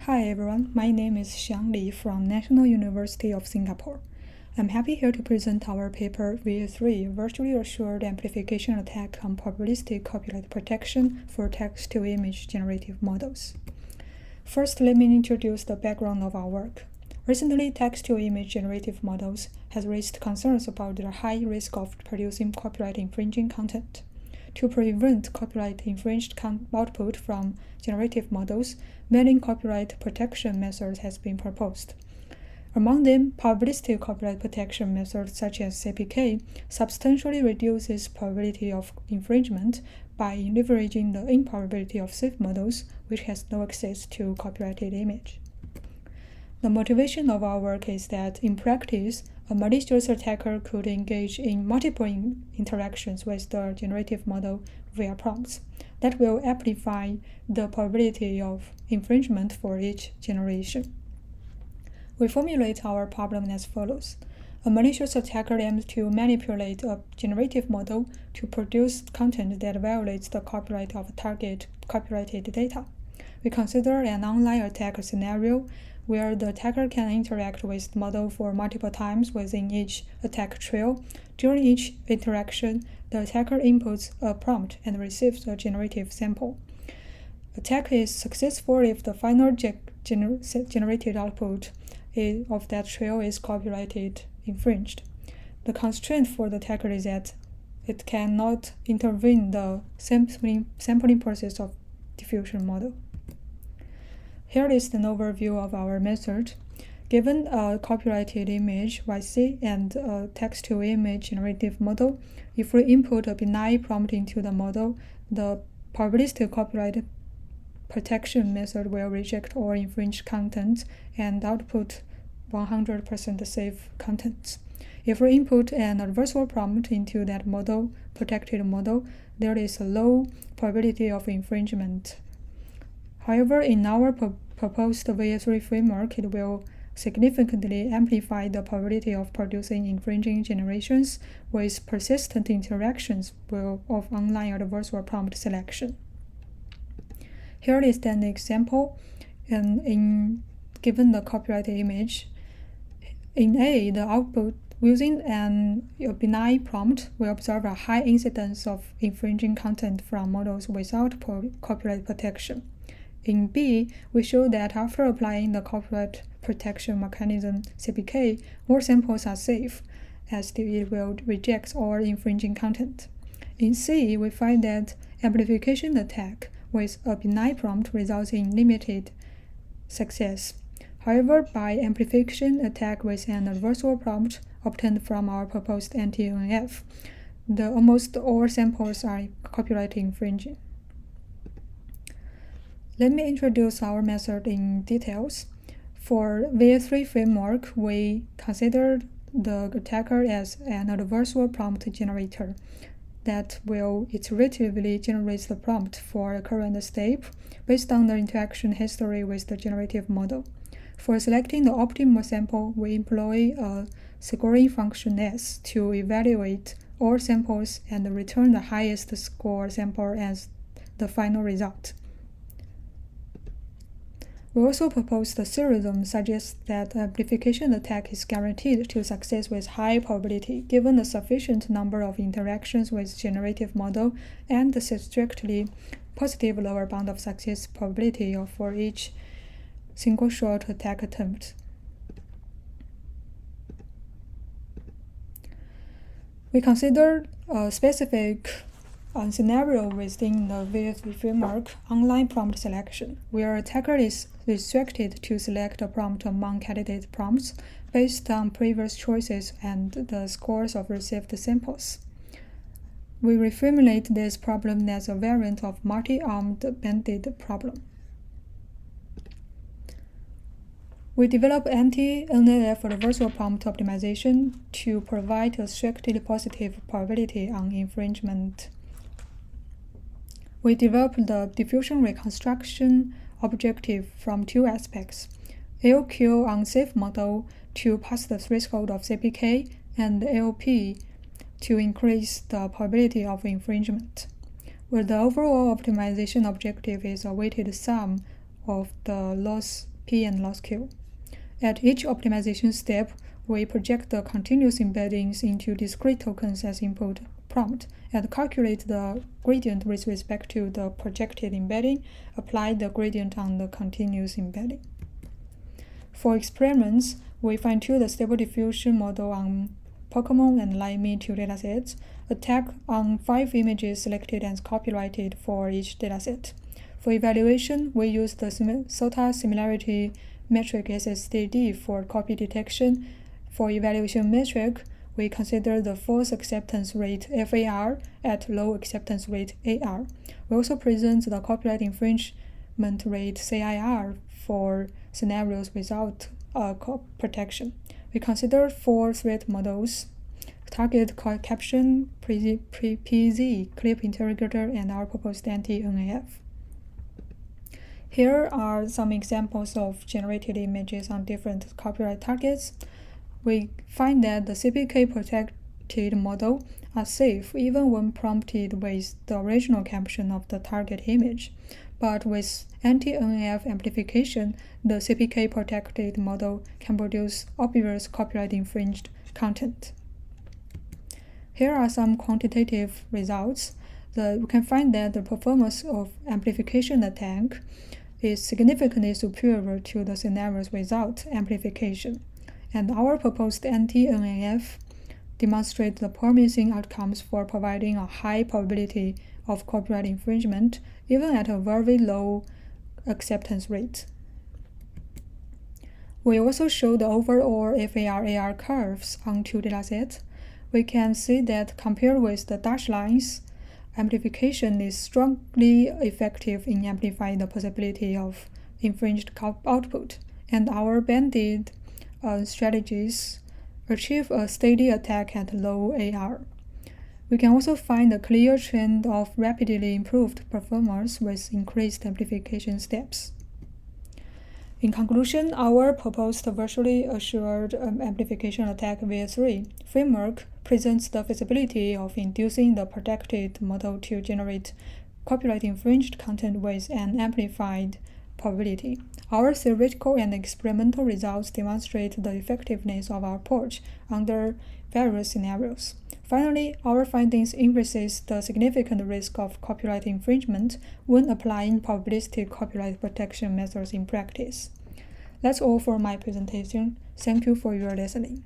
Hi everyone, my name is Xiang Li from National University of Singapore. I'm happy here to present our paper VA3 Virtually Assured Amplification Attack on Probabilistic Copyright Protection for Text-to-Image Generative Models. First, let me introduce the background of our work. Recently, text-to-image generative models has raised concerns about their high risk of producing copyright infringing content. To prevent copyright infringed output from generative models, many copyright protection methods has been proposed. Among them, probabilistic copyright protection methods such as CPK substantially reduces probability of infringement by leveraging the improbability of safe models, which has no access to copyrighted image. The motivation of our work is that, in practice, a malicious attacker could engage in multiple interactions with the generative model via prompts that will amplify the probability of infringement for each generation. We formulate our problem as follows. A malicious attacker aims to manipulate a generative model to produce content that violates the copyright of target copyrighted data. We consider an online attack scenario where the attacker can interact with the model for multiple times within each attack trail. During each interaction, the attacker inputs a prompt and receives a generative sample. Attack is successful if the final generated output of that trail is copyrighted infringed. The constraint for the attacker is that it cannot intervene the sampling process of diffusion model. Here is an overview of our method. Given a copyrighted image YC and a text-to-image generative model, if we input a benign prompt into the model, the probabilistic copyright protection method will reject all infringed content and output 100% safe content. If we input an adversarial prompt into that protected model, there is a low probability of infringement. However, in our proposed VA3 framework, it will significantly amplify the probability of producing infringing generations with persistent interactions of online adversarial prompt selection. Here is an example. Given the copyrighted image, in A, the output using a benign prompt, we observe a high incidence of infringing content from models without copyright protection. In B, we show that after applying the copyright protection mechanism CPK, more samples are safe, as it will reject all infringing content. In C, we find that amplification attack with a benign prompt results in limited success. However, by amplification attack with an adversarial prompt obtained from our proposed anti-NF, almost all samples are copyright infringing. Let me introduce our method in details. For VA3 framework, we consider the attacker as an adversarial prompt generator that will iteratively generate the prompt for a current step based on the interaction history with the generative model. For selecting the optimal sample, we employ a scoring function S to evaluate all samples and return the highest score sample as the final result. We also propose the theorem suggests that amplification attack is guaranteed to success with high probability given the sufficient number of interactions with generative model and the strictly positive lower bound of success probability for each single shot attack attempt. We consider a specific scenario within the VA3 framework, online prompt selection, where attacker is restricted to select a prompt among candidate prompts based on previous choices and the scores of received samples. We reformulate this problem as a variant of multi-armed bandit problem. We develop anti-NAF adversarial prompt optimization to provide a strictly positive probability on infringement. We developed the diffusion reconstruction objective from two aspects: AOQ on safe model to pass the threshold of CPK, and AOP to increase the probability of infringement, where the overall optimization objective is a weighted sum of the loss P and loss Q. At each optimization step, we project the continuous embeddings into discrete tokens as input prompt and calculate the gradient with respect to the projected embedding, apply the gradient on the continuous embedding. For experiments, we fine-tune the stable diffusion model on Pokemon and Limey 2 datasets, attack on 5 images selected and copyrighted for each dataset. For evaluation, we use the SOTA similarity metric SSDD for copy detection. For evaluation metric, we consider the false acceptance rate FAR at low acceptance rate AR. We also present the copyright infringement rate CIR for scenarios without protection. We consider 4 threat models: target caption, PZ, clip interrogator, and our proposed anti-NAF. Here are some examples of generated images on different copyright targets. We find that the CPK-protected model are safe even when prompted with the original caption of the target image. But with anti-NAF amplification, the CPK-protected model can produce obvious copyright-infringed content. Here are some quantitative results. We can find that the performance of amplification attack is significantly superior to the scenarios without amplification. And our proposed anti-NAF demonstrate the promising outcomes for providing a high probability of copyright infringement, even at a very low acceptance rate. We also show the overall FAR-AR curves on 2 datasets. We can see that compared with the dashed lines, amplification is strongly effective in amplifying the possibility of infringed output, and our banded strategies achieve a steady attack at low AR. We can also find a clear trend of rapidly improved performance with increased amplification steps. In conclusion, our proposed virtually assured amplification attack VA3 framework presents the feasibility of inducing the protected model to generate copyright-infringed content with an amplified probability. Our theoretical and experimental results demonstrate the effectiveness of our approach under various scenarios. Finally, our findings emphasize the significant risk of copyright infringement when applying probabilistic copyright protection methods in practice. That's all for my presentation. Thank you for your listening.